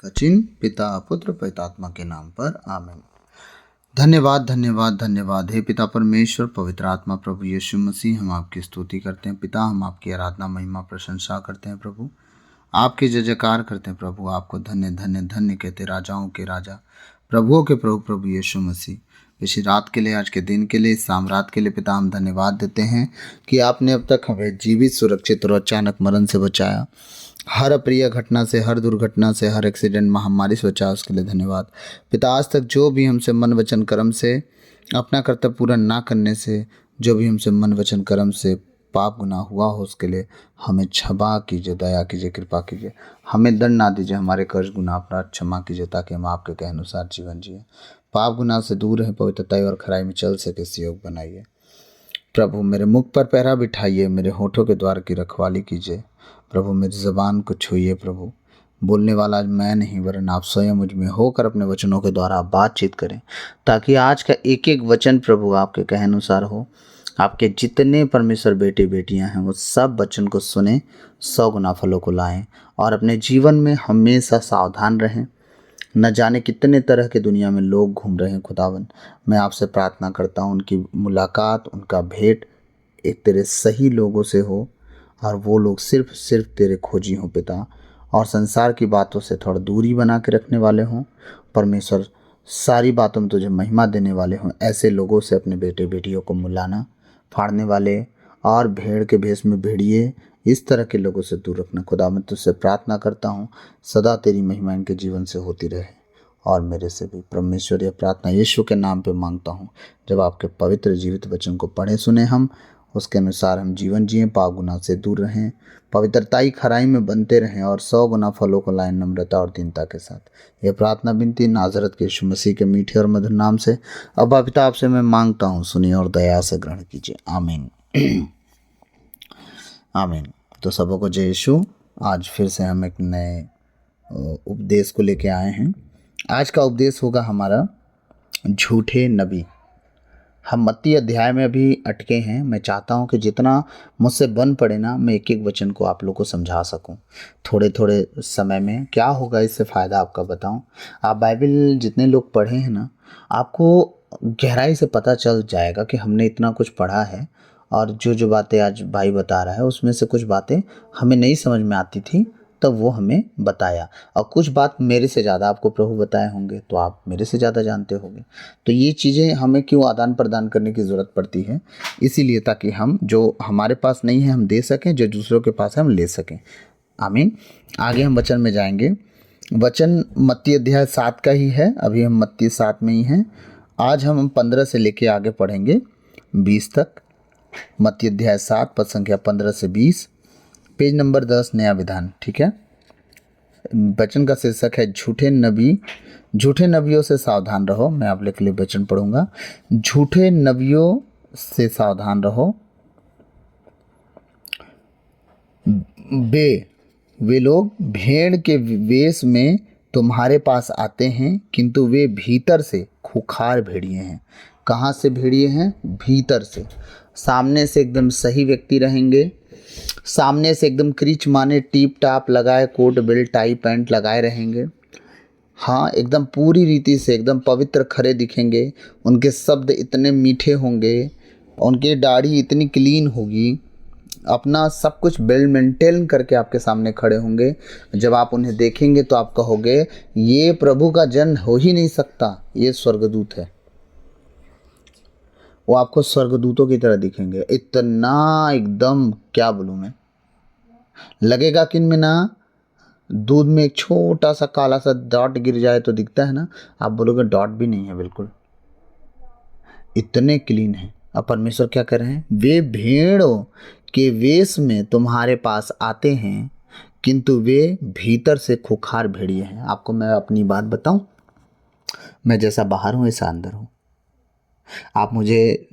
कचिन पिता पुत्र पवित्रात्मा के नाम पर आमीन। धन्यवाद धन्यवाद धन्यवाद। हे पिता परमेश्वर पवित्र आत्मा प्रभु यीशु मसीह, हम आपकी स्तुति करते हैं पिता, हम आपकी आराधना महिमा प्रशंसा करते हैं प्रभु, आपके जय जयकार करते हैं प्रभु। आपको धन्य धन्य धन्य कहते, राजाओं के राजा प्रभुओं के प्रभु प्रभु यीशु मसीह। इसी रात के लिए, आज के दिन के लिए, इस शाम रात के लिए पिता हम धन्यवाद देते हैं कि आपने अब तक हमें जीवित, सुरक्षित और अचानक मरण से बचाया। हर अप्रिय घटना से, हर दुर्घटना से, हर एक्सीडेंट महामारी से बचाया, उसके लिए धन्यवाद पिता। आज तक जो भी हमसे मन वचन कर्म से, अपना कर्तव्य पूरा ना करने से, जो भी हमसे मन वचन कर्म से पाप गुनाह हुआ हो, उसके लिए हमें क्षमा कीजिए, दया कीजिए, कृपा कीजिए। हमें दंड ना दीजिए, हमारे कर्ज गुनाह अपराध क्षमा कीजिए, ताकि हम आपके कहे अनुसार जीवन जिए, पाप गुनाह से दूर रहें, पवित्रता और खराई में चल सके, इस योग बनाइए प्रभु। मेरे मुख पर पहरा बिठाइए, मेरे होठों के द्वार की रखवाली कीजिए प्रभु। मेरी ज़बान को छूइए प्रभु। बोलने वाला आज मैं नहीं, वरन आप स्वयं मुझ में होकर अपने वचनों के द्वारा बातचीत करें, ताकि आज का एक एक वचन प्रभु आपके कहे अनुसार हो। आपके जितने परमेश्वर बेटे बेटियां हैं, वो सब वचन को सुने, 100 गुना फलों को लाएं और अपने जीवन में हमेशा सावधान रहें। न जाने कितने तरह के दुनिया में लोग घूम रहे हैं खुदावन। मैं आपसे प्रार्थना करता हूँ, उनकी मुलाकात, उनका भेंट एक तेरे सही लोगों से हो, और वो लोग सिर्फ तेरे खोजी हों पिता, और संसार की बातों से थोड़ा दूरी बना के रखने वाले हों परमेश्वर। सारी बातों में तुझे महिमा देने वाले हों। ऐसे लोगों से अपने बेटे बेटियों को मिलाना, फाड़ने वाले और भेड़ के भेष में भेड़िए, इस तरह के लोगों से दूर रखना खुदा। मैं तुझसे प्रार्थना करता हूँ, सदा तेरी महिमा इनके जीवन से होती रहे और मेरे से भी परमेश्वर। यह प्रार्थना यीशु के नाम पे मांगता हूँ। जब आपके पवित्र जीवित वचन को पढ़े सुने हम, उसके अनुसार हम जीवन जिए, पाप गुनाह से दूर रहें, पवित्रताई खराई में बनते रहें और 100 गुना फलों को लाएं, नम्रता और दीनता के साथ। यह प्रार्थना विनती नाजरत के यीशु मसीह के मीठे और मधुर नाम से अब्बा पिता आपसे मैं मांगता हूँ, सुनिए और दया से ग्रहण कीजिए, आमीन। आमीन। तो सबों को जय यीशु। आज फिर से हम एक नए उपदेश को लेके आए हैं। आज का उपदेश होगा हमारा झूठे नबी। हम मत्ती अध्याय में अभी अटके हैं। मैं चाहता हूं कि जितना मुझसे बन पड़े ना, मैं एक एक वचन को आप लोग को समझा सकूं थोड़े थोड़े समय में। क्या होगा इससे फ़ायदा आपका बताऊं। आप बाइबल जितने लोग पढ़े हैं ना, आपको गहराई से पता चल जाएगा कि हमने इतना कुछ पढ़ा है, और जो जो बातें आज भाई बता रहा है उसमें से कुछ बातें हमें नहीं समझ में आती थी, तब वो हमें बताया। और कुछ बात मेरे से ज़्यादा आपको प्रभु बताए होंगे, तो आप मेरे से ज़्यादा जानते होंगे। तो ये चीज़ें हमें क्यों आदान प्रदान करने की ज़रूरत पड़ती है, इसीलिए ताकि हम जो हमारे पास नहीं है हम दे सकें, जो दूसरों के पास है हम ले सकें। आमीन। आगे हम वचन में जाएंगे। वचन मत्ती अध्याय 7 का ही है। अभी हम मत्ती 7 में ही हैं। आज हम 15 से लेके आगे पढ़ेंगे 20 तक। मत्ती अध्याय 7 पद संख्या 15 से 20, पेज नंबर 10, नया विधान। ठीक है। वचन का शीर्षक है झूठे नबी। झूठे नबियों से सावधान रहो। मैं आप लोग के लिए वचन पढ़ूंगा। झूठे नबियों से सावधान रहो। वे लोग भेड़ के वेश में तुम्हारे पास आते हैं, किंतु वे भीतर से खुखार भेड़िए हैं। कहाँ से भेड़िए हैं? भीतर से। सामने से एकदम सही व्यक्ति रहेंगे, सामने से एकदम क्रीच माने टीप टाप लगाए, कोट बेल्ट टाई पैंट लगाए रहेंगे। हाँ, एकदम पूरी रीति से एकदम पवित्र खरे दिखेंगे। उनके शब्द इतने मीठे होंगे, उनकी दाढ़ी इतनी क्लीन होगी, अपना सब कुछ वेल मेंटेन करके आपके सामने खड़े होंगे। जब आप उन्हें देखेंगे तो आप कहोगे ये प्रभु का जन हो ही नहीं सकता, ये स्वर्गदूत है। वो आपको स्वर्गदूतों की तरह दिखेंगे। इतना एकदम क्या बोलूँ मैं, लगेगा कि इनमें ना दूध में एक छोटा सा काला सा डॉट गिर जाए तो दिखता है ना, आप बोलोगे डॉट भी नहीं है, बिल्कुल इतने क्लीन है। अब परमेश्वर क्या कर रहे हैं? वे भेड़ों के वेश में तुम्हारे पास आते हैं, किंतु वे भीतर से खुखार भेड़िए हैं। आपको मैं अपनी बात बताऊं, मैं जैसा बाहर हूं ऐसा अंदर हूं। आप मुझे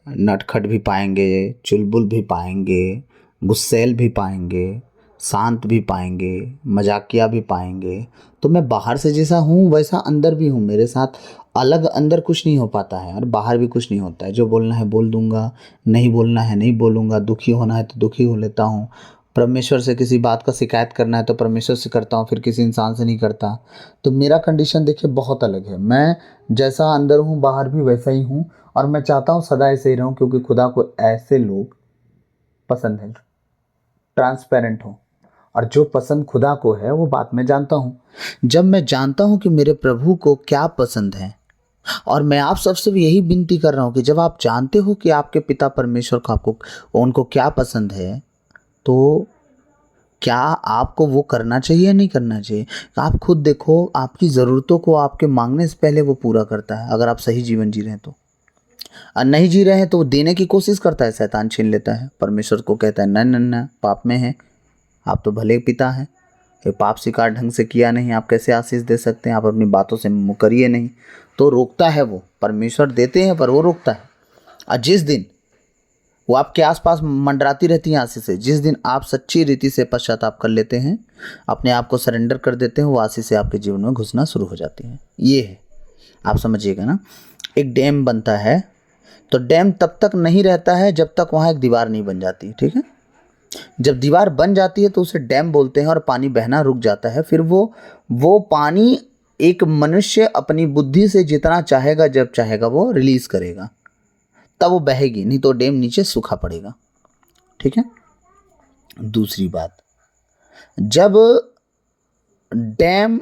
नटखट भी पाएंगे, चुलबुल भी पाएंगे, गुस्सैल भी पाएंगे, शांत भी पाएंगे, मजाकिया भी पाएंगे। तो मैं बाहर से जैसा हूँ वैसा अंदर भी हूँ। मेरे साथ अलग अंदर कुछ नहीं हो पाता है और बाहर भी कुछ नहीं होता है। जो बोलना है बोल दूंगा, नहीं बोलना है नहीं बोलूँगा, दुखी होना है तो दुखी हो लेता हूँ, परमेश्वर से किसी बात का शिकायत करना है तो परमेश्वर से करता हूँ, फिर किसी इंसान से नहीं करता। तो मेरा कंडीशन देखिए बहुत अलग है। मैं जैसा अंदर हूँ बाहर भी वैसा ही हूँ, और मैं चाहता हूँ सदा ऐसे ही रहूँ, क्योंकि खुदा को ऐसे लोग पसंद है, ट्रांसपेरेंट हो। और जो पसंद खुदा को है वो बात मैं जानता हूँ। जब मैं जानता हूँ कि मेरे प्रभु को क्या पसंद है, और मैं आप सबसे भी यही विनती कर रहा हूँ कि जब आप जानते हो कि आपके पिता परमेश्वर को आपको उनको क्या पसंद है, तो क्या आपको वो करना चाहिए या नहीं करना चाहिए। आप खुद देखो, आपकी ज़रूरतों को आपके मांगने से पहले वो पूरा करता है, अगर आप सही जीवन जी रहे हैं तो। और नहीं जी रहे हैं तो वो देने की कोशिश करता है, शैतान छीन लेता है। परमेश्वर को कहता है न न न, पाप में है, आप तो भले पिता हैं, ये पाप स्वीकार ढंग से किया नहीं, आप कैसे आशीष दे सकते हैं, आप अपनी बातों से मुकरिए नहीं। तो रोकता है वो, परमेश्वर देते हैं पर वो रोकता है। और जिस दिन वो आपके आसपास मंडराती रहती हैं आशीषें, जिस दिन आप सच्ची रीति से पश्चाताप कर लेते हैं, अपने आप को सरेंडर कर देते हैं, वो आशीषें आपके जीवन में घुसना शुरू हो जाती हैं। ये है, आप समझिएगा ना। एक डैम बनता है तो डैम तब तक नहीं रहता है जब तक वहाँ एक दीवार नहीं बन जाती, ठीक है। जब दीवार बन जाती है तो उसे डैम बोलते हैं, और पानी बहना रुक जाता है। फिर वो पानी एक मनुष्य अपनी बुद्धि से जितना चाहेगा जब चाहेगा वो रिलीज करेगा, तब वो बहेगी, नहीं तो डैम नीचे सूखा पड़ेगा, ठीक है। दूसरी बात, जब डैम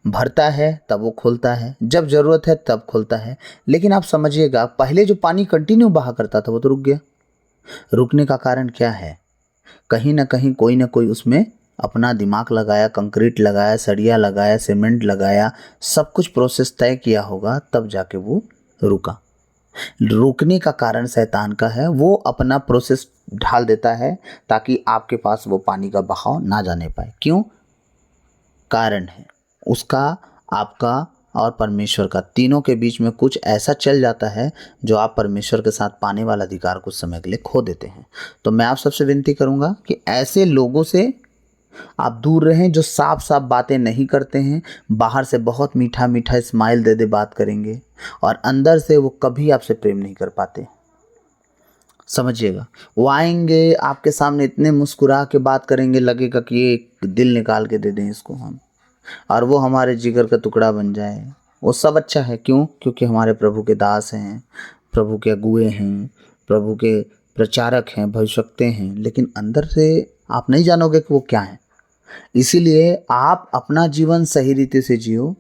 भरता है तब वो खोलता है, जब ज़रूरत है तब खोलता है। लेकिन आप समझिएगा, पहले जो पानी कंटिन्यू बहा करता था वो तो रुक गया। रुकने का कारण क्या है? कहीं ना कहीं कोई ना कोई उसमें अपना दिमाग लगाया, कंक्रीट लगाया, सरिया लगाया, सीमेंट लगाया, सब कुछ प्रोसेस तय किया होगा, तब जाके वो रुका। रुकने का कारण शैतान का है, वो अपना प्रोसेस ढाल देता है ताकि आपके पास वो पानी का बहाव ना जाने पाए। क्यों? कारण है उसका, आपका और परमेश्वर का, तीनों के बीच में कुछ ऐसा चल जाता है जो आप परमेश्वर के साथ पाने वाला अधिकार कुछ समय के लिए खो देते हैं। तो मैं आप सबसे विनती करूंगा कि ऐसे लोगों से आप दूर रहें जो साफ साफ बातें नहीं करते हैं, बाहर से बहुत मीठा मीठा स्माइल दे दे बात करेंगे, और अंदर से वो कभी आपसे प्रेम नहीं कर पाते। समझिएगा, वो आएंगे आपके सामने इतने मुस्कुरा के बात करेंगे, लगेगा कि ये एक दिल निकाल के दे दें इसको हम, और वो हमारे जिगर का टुकड़ा बन जाए। वो सब अच्छा है, क्यों? क्योंकि हमारे प्रभु के दास हैं, प्रभु के अगुए हैं, प्रभु के प्रचारक हैं, भविष्यवक्ता हैं। लेकिन अंदर से आप नहीं जानोगे कि वो क्या है। इसीलिए आप अपना जीवन सही रीति से जियो,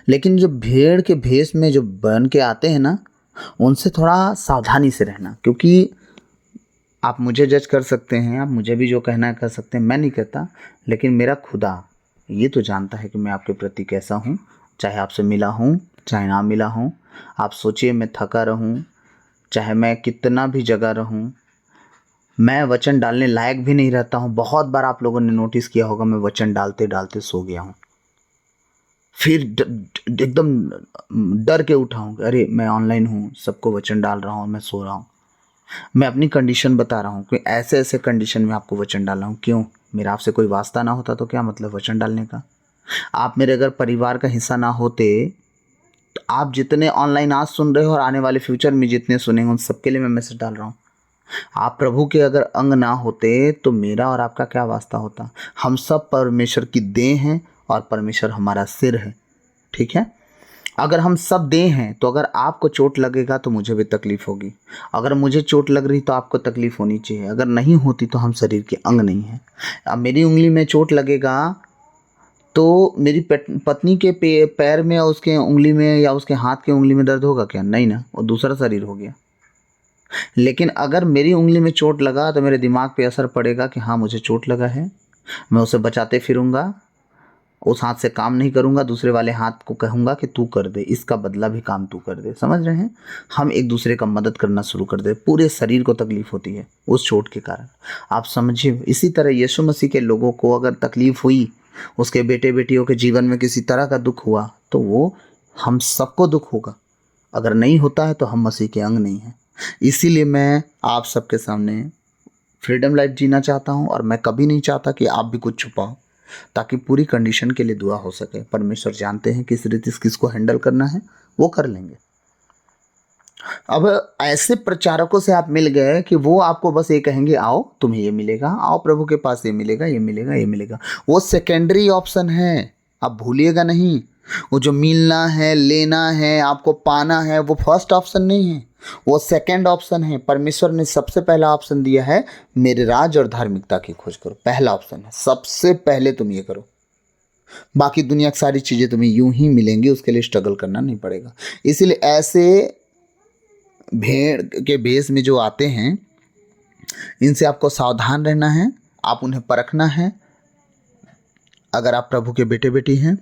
लेकिन जो भेड़ के भेष में जो बन के आते हैं ना, उनसे थोड़ा सावधानी से रहना। क्योंकि आप मुझे जज कर सकते हैं, आप मुझे भी जो कहना है कर सकते हैं, मैं नहीं कहता, लेकिन मेरा खुदा ये तो जानता है कि मैं आपके प्रति कैसा हूँ। चाहे आपसे मिला हूँ, चाहे ना मिला हूँ, आप सोचिए मैं थका रहूँ, चाहे मैं कितना भी जगह रहूँ, मैं वचन डालने लायक भी नहीं रहता हूँ। बहुत बार आप लोगों ने नोटिस किया होगा, मैं वचन डालते डालते सो गया हूँ, फिर एकदम डर के उठा हूँ, अरे मैं ऑनलाइन हूँ, सबको वचन डाल रहा हूँ, मैं सो रहा हूँ। मैं अपनी कंडीशन बता रहा हूँ कि ऐसे ऐसे कंडीशन में आपको वचन डाल रहा हूँ। क्यों? मेरा आपसे कोई वास्ता ना होता तो क्या मतलब वचन डालने का? आप मेरे अगर परिवार का हिस्सा ना होते तो आप जितने ऑनलाइन आज सुन रहे हो और आने वाले फ्यूचर में जितने सुनेंगे उन सबके लिए मैं मैसेज डाल रहा हूँ। आप प्रभु के अगर अंग ना होते तो मेरा और आपका क्या वास्ता होता? हम सब परमेश्वर की देह हैं और परमेश्वर हमारा सिर है, ठीक है। अगर हम सब देह हैं तो अगर आपको चोट लगेगा तो मुझे भी तकलीफ होगी, अगर मुझे चोट लग रही तो आपको तकलीफ होनी चाहिए, अगर नहीं होती तो हम शरीर के अंग नहीं हैं। अब मेरी उंगली में चोट लगेगा तो मेरी पत्नी के पैर में या उसके उंगली में या उसके हाथ के उंगली में दर्द होगा क्या? नहीं ना, वो दूसरा शरीर हो गया। लेकिन अगर मेरी उंगली में चोट लगा तो मेरे दिमाग पे असर पड़ेगा कि हाँ मुझे चोट लगा है, मैं उसे बचाते फिरूंगा, उस हाथ से काम नहीं करूंगा, दूसरे वाले हाथ को कहूंगा कि तू कर दे, इसका बदला भी काम तू कर दे। समझ रहे हैं? हम एक दूसरे का मदद करना शुरू कर दे। पूरे शरीर को तकलीफ होती है उस चोट के कारण, आप समझिए। इसी तरह यीशु मसीह के लोगों को अगर तकलीफ हुई, उसके बेटे बेटियों के जीवन में किसी तरह का दुख हुआ, तो वो हम सबको दुख होगा। अगर नहीं होता है तो हम मसीह के अंग नहीं हैं। इसीलिए मैं आप सबके सामने फ्रीडम लाइफ जीना चाहता हूँ, और मैं कभी नहीं चाहता कि आप भी कुछ छुपाओ, ताकि पूरी कंडीशन के लिए दुआ हो सके। परमेश्वर जानते हैं किस रीति से किसको हैंडल करना है, वो कर लेंगे। अब ऐसे प्रचारकों से आप मिल गए कि वो आपको बस ये कहेंगे आओ तुम्हें ये मिलेगा, आओ प्रभु के पास ये मिलेगा, ये मिलेगा, ये मिलेगा। वो सेकेंडरी ऑप्शन है, आप भूलिएगा नहीं। वो जो मिलना है, लेना है, आपको पाना है, वो फर्स्ट ऑप्शन नहीं है, वो सेकंड ऑप्शन है। परमेश्वर ने सबसे पहला ऑप्शन दिया है, मेरे राज और धार्मिकता की खोज करो। पहला ऑप्शन है, सबसे पहले तुम ये करो, बाकी दुनिया की सारी चीज़ें तुम्हें यूं ही मिलेंगी, उसके लिए स्ट्रगल करना नहीं पड़ेगा। इसीलिए ऐसे भेड़ के भेष में जो आते हैं, इनसे आपको सावधान रहना है, आप उन्हें परखना है। अगर आप प्रभु के बेटे बेटी हैं,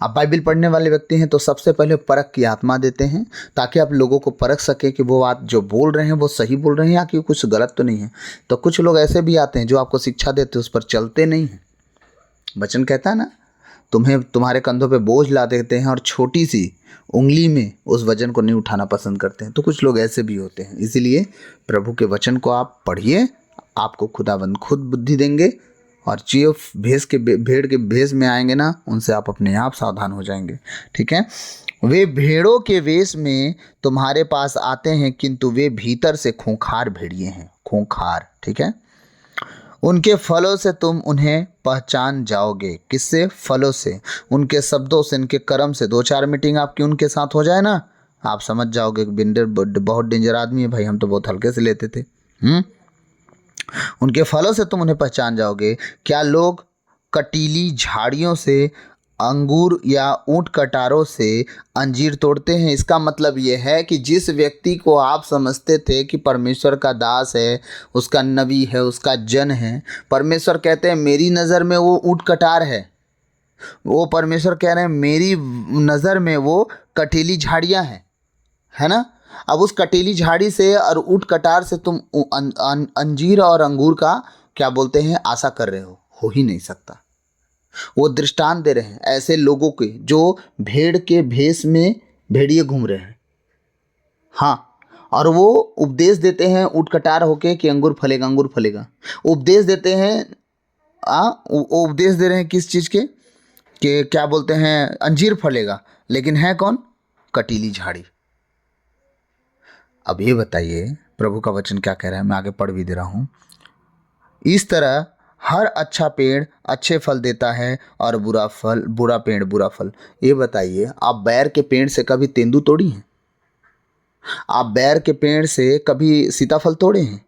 आप बाइबल पढ़ने वाले व्यक्ति हैं, तो सबसे पहले परख की आत्मा देते हैं, ताकि आप लोगों को परख सकें कि वो बात जो बोल रहे हैं वो सही बोल रहे हैं या कि कुछ गलत तो नहीं है। तो कुछ लोग ऐसे भी आते हैं जो आपको शिक्षा देते हैं, उस पर चलते नहीं हैं। वचन कहता है ना, तुम्हें तुम्हारे कंधों पे बोझ ला देते हैं और छोटी सी उंगली में उस वजन को नहीं उठाना पसंद करते हैं। तो कुछ लोग ऐसे भी होते हैं। इसीलिए प्रभु के वचन को आप पढ़िए, आपको खुदाबंद खुद बुद्धि देंगे, और जो भेड़ के भेष में आएंगे ना, उनसे आप अपने आप सावधान हो जाएंगे। ठीक है। वे भेड़ों के वेश में तुम्हारे पास आते हैं, किंतु वे भीतर से खूंखार भेड़िए हैं। खूंखार, ठीक है। उनके फलों से तुम उन्हें पहचान जाओगे। किससे? फलों से, उनके शब्दों से, उनके कर्म से। 2-4 मीटिंग आपकी उनके साथ हो जाए ना, आप समझ जाओगे कि बिंदर बहुत डेंजर आदमी है भाई, हम तो बहुत हल्के से लेते थे। उनके फलों से तुम उन्हें पहचान जाओगे। क्या लोग कटीली झाड़ियों से, अंगूर या ऊंट कटारों से अंजीर तोड़ते हैं? इसका मतलब ये है कि जिस व्यक्ति को आप समझते थे कि परमेश्वर का दास है, उसका नबी है, उसका जन है, परमेश्वर कहते हैं मेरी नज़र में वो ऊंट कटार है। वो परमेश्वर कह रहे हैं मेरी नज़र में वो कटीली झाड़ियाँ हैं, है ना। अब उस कटीली झाड़ी से और ऊंट कटार से तुम अंजीर और अंगूर का क्या बोलते हैं आशा कर रहे हो ही नहीं सकता। वो दृष्टांत दे रहे हैं ऐसे लोगों के जो भेड़ के भेष में भेड़िए घूम रहे हैं। हाँ, और वो उपदेश देते हैं ऊंट कटार होके कि अंगूर फलेगा, अंगूर फलेगा। उपदेश देते हैं, उपदेश दे रहे हैं किस चीज़ के, कि क्या बोलते हैं अंजीर फलेगा, लेकिन है कौन? कटीली झाड़ी। अब ये बताइए प्रभु का वचन क्या कह रहा है, मैं आगे पढ़ भी दे रहा हूँ। इस तरह हर अच्छा पेड़ अच्छे फल देता है और बुरा पेड़ बुरा फल। ये बताइए, आप बैर के पेड़ से कभी तेंदू तोड़ी हैं? आप बैर के पेड़ से कभी सीताफल तोड़े हैं?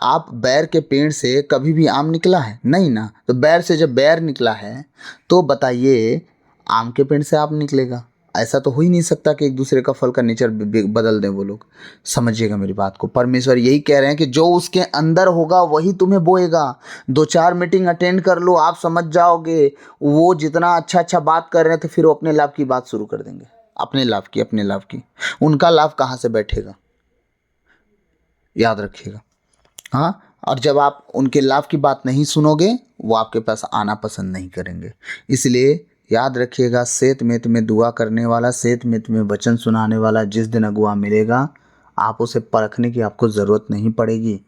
आप बैर के पेड़ से कभी भी आम निकला है? नहीं ना। तो बैर से जब बैर निकला है, तो बताइए आम के पेड़ से आप निकलेगा? ऐसा तो हो ही नहीं सकता कि एक दूसरे का फल का नेचर बदल दें वो लोग। समझिएगा मेरी बात को। परमेश्वर यही कह रहे हैं कि जो उसके अंदर होगा वही तुम्हें बोएगा। 2-4 मीटिंग अटेंड कर लो, आप समझ जाओगे। वो जितना अच्छा अच्छा बात कर रहे थे, फिर वो अपने लाभ की बात शुरू कर देंगे। अपने लाभ की, अपने लाभ की। उनका लाभ कहाँ से बैठेगा, याद रखिएगा। हाँ, और जब आप उनके लाभ की बात नहीं सुनोगे, वो आपके पास आना पसंद नहीं करेंगे। इसलिए याद रखिएगा, सेत में तुम्हें दुआ करने वाला, सेत में तुम्हें वचन सुनाने वाला जिस दिन अगुआ मिलेगा, आप उसे परखने की आपको ज़रूरत नहीं पड़ेगी।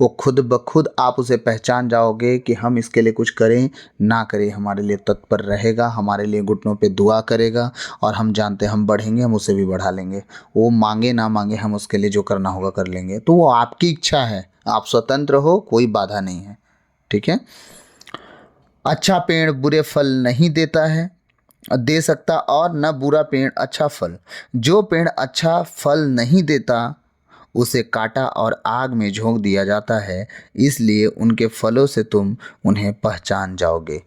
वो खुद ब खुद आप उसे पहचान जाओगे कि हम इसके लिए कुछ करें ना करें, हमारे लिए तत्पर रहेगा, हमारे लिए घुटनों पे दुआ करेगा, और हम जानते हैं हम बढ़ेंगे, हम उसे भी बढ़ा लेंगे। वो मांगे ना मांगे, हम उसके लिए जो करना होगा कर लेंगे। तो वो आपकी इच्छा है, आप स्वतंत्र हो, कोई बाधा नहीं है। ठीक है। अच्छा पेड़ बुरे फल नहीं देता है, दे सकता, और न बुरा पेड़ अच्छा फल। जो पेड़ अच्छा फल नहीं देता उसे काटा और आग में झोंक दिया जाता है, इसलिए उनके फलों से तुम उन्हें पहचान जाओगे।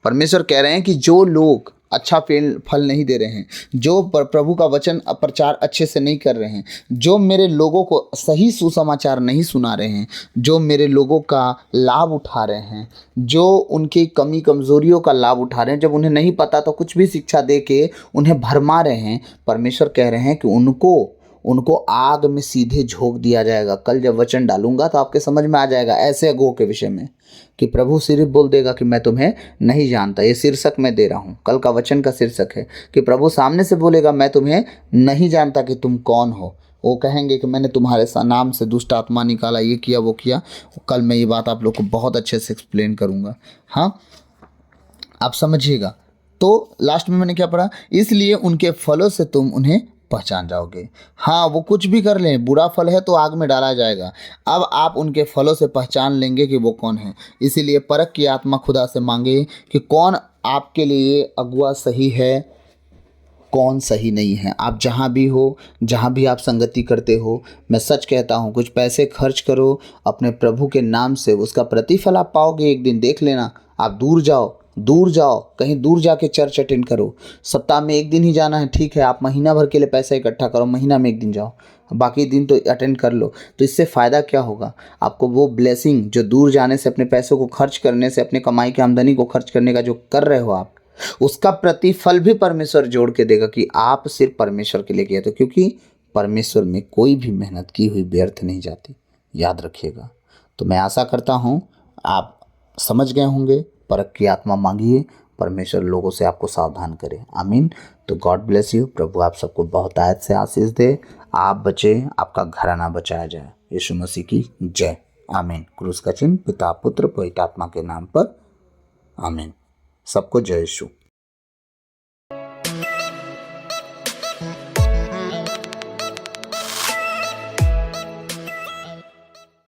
परमेश्वर कह रहे हैं कि जो लोग अच्छा फल नहीं दे रहे हैं, जो प्रभु का वचन प्रचार अच्छे से नहीं कर रहे हैं, जो मेरे लोगों को सही सुसमाचार नहीं सुना रहे हैं, जो मेरे लोगों का लाभ उठा रहे हैं, जो उनकी कमी कमज़ोरियों का लाभ उठा रहे हैं, जब उन्हें नहीं पता तो कुछ भी शिक्षा दे के उन्हें भरमा रहे हैं, परमेश्वर कह रहे हैं कि उनको आग में सीधे झोंक दिया जाएगा। कल जब वचन डालूंगा तो आपके समझ में आ जाएगा ऐसे अगुओं के विषय में, कि प्रभु सिर्फ बोल देगा कि मैं तुम्हें नहीं जानता। ये शीर्षक मैं दे रहा हूँ, कल का वचन का शीर्षक है कि प्रभु सामने से बोलेगा मैं तुम्हें नहीं जानता कि तुम कौन हो। वो कहेंगे कि मैंने तुम्हारे नाम से दुष्ट आत्मा निकाला, ये किया, वो किया। कल मैं ये बात आप लोग को बहुत अच्छे से एक्सप्लेन करूँगा। हाँ, आप समझिएगा। तो लास्ट में मैंने क्या पढ़ा, इसलिए उनके फलों से तुम उन्हें पहचान जाओगे। हाँ, वो कुछ भी कर लें, बुरा फल है तो आग में डाला जाएगा। अब आप उनके फलों से पहचान लेंगे कि वो कौन है। इसीलिए परख की आत्मा खुदा से मांगे कि कौन आपके लिए अगुआ सही है, कौन सही नहीं है। आप जहाँ भी हो, जहाँ भी आप संगति करते हो, मैं सच कहता हूँ, कुछ पैसे खर्च करो अपने प्रभु के नाम से, उसका प्रतिफल आप पाओगे एक दिन, देख लेना। आप दूर जाओ, दूर जाओ, कहीं दूर जाके चर्च अटेंड करो। सप्ताह में एक दिन ही जाना है, ठीक है, आप महीना भर के लिए पैसा इकट्ठा करो, महीना में एक दिन जाओ, बाकी दिन तो अटेंड कर लो। तो इससे फ़ायदा क्या होगा आपको? वो ब्लेसिंग जो दूर जाने से, अपने पैसों को खर्च करने से, अपने कमाई की आमदनी को खर्च करने का जो कर रहे हो आप, उसका प्रतिफल भी परमेश्वर जोड़ के देगा कि आप सिर्फ परमेश्वर के लिए किया। तो क्योंकि परमेश्वर में कोई भी मेहनत की हुई व्यर्थ नहीं जाती, याद रखिएगा। तो मैं आशा करता हूँ आप समझ गए होंगे। परख की आत्मा मांगिए, परमेश्वर लोगों से आपको सावधान करे। आमीन। तो गॉड ब्लेस यू। प्रभु आप सबको बहुत आयत से आशीष दे। आप बचे, आपका घराना बचाया जाए। यीशु मसीह की जय। आमीन। क्रूस का चिन्ह पिता पुत्र पवित्र आत्मा के नाम पर। आमीन। सबको जय यीशु।